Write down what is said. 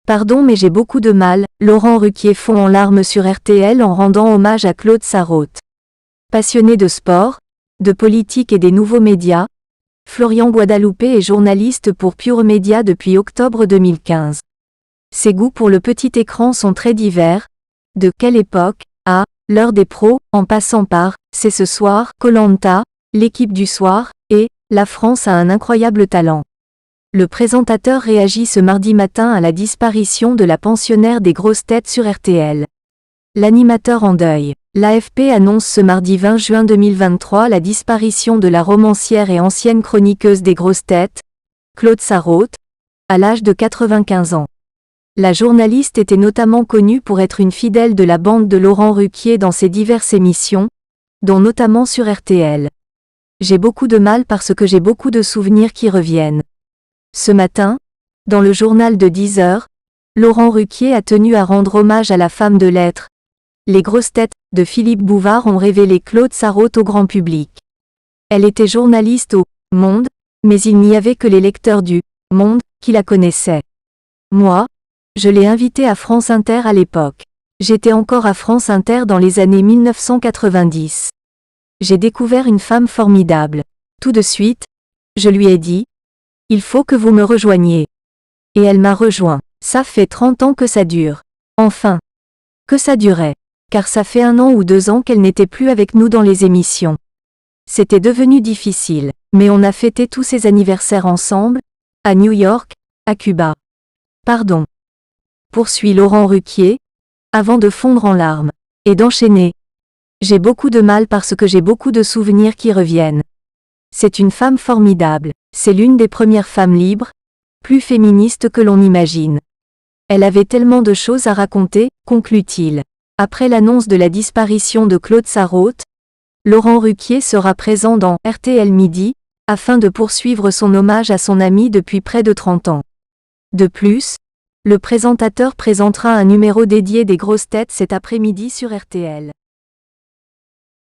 Pardon mais j'ai beaucoup de mal, Laurent Ruquier fond en larmes sur RTL en rendant hommage à Claude Sarraute. Passionné de sport, de politique et des nouveaux médias, Florian Guadalupe est journaliste pour Pure Média depuis octobre 2015. Ses goûts pour le petit écran sont très divers, de Quelle époque à L'heure des pros, en passant par C'est ce soir, Koh-Lanta, L'équipe du soir, et La France a un incroyable talent. Le présentateur réagit ce mardi matin à la disparition de la pensionnaire des grosses têtes sur RTL. L'animateur en deuil. L'AFP annonce ce mardi 20 juin 2023 la disparition de la romancière et ancienne chroniqueuse des grosses têtes, Claude Sarraute, à l'âge de 95 ans. La journaliste était notamment connue pour être une fidèle de la bande de Laurent Ruquier dans ses diverses émissions, dont notamment sur RTL. J'ai beaucoup de mal parce que j'ai beaucoup de souvenirs qui reviennent. Ce matin, dans le journal de 10h, Laurent Ruquier a tenu à rendre hommage à la femme de lettres. Les grosses têtes de Philippe Bouvard ont révélé Claude Sarraute au grand public. Elle était journaliste au Monde, mais il n'y avait que les lecteurs du Monde qui la connaissaient. Moi, je l'ai invitée à France Inter à l'époque. J'étais encore à France Inter dans les années 1990. J'ai découvert une femme formidable. Tout de suite, je lui ai dit, il faut que vous me rejoigniez. Et elle m'a rejoint. Ça fait 30 ans que ça dure. Enfin, que ça durait. Car ça fait 1 an ou 2 ans qu'elle n'était plus avec nous dans les émissions. C'était devenu difficile, mais on a fêté tous ces anniversaires ensemble, à New York, à Cuba. Pardon. Poursuit Laurent Ruquier, avant de fondre en larmes, et d'enchaîner. J'ai beaucoup de mal parce que j'ai beaucoup de souvenirs qui reviennent. C'est une femme formidable, c'est l'une des premières femmes libres, plus féministes que l'on imagine. Elle avait tellement de choses à raconter, conclut-il. Après l'annonce de la disparition de Claude Sarraute, Laurent Ruquier sera présent dans RTL Midi, afin de poursuivre son hommage à son ami depuis près de 30 ans. De plus, le présentateur présentera un numéro dédié des grosses têtes cet après-midi sur RTL.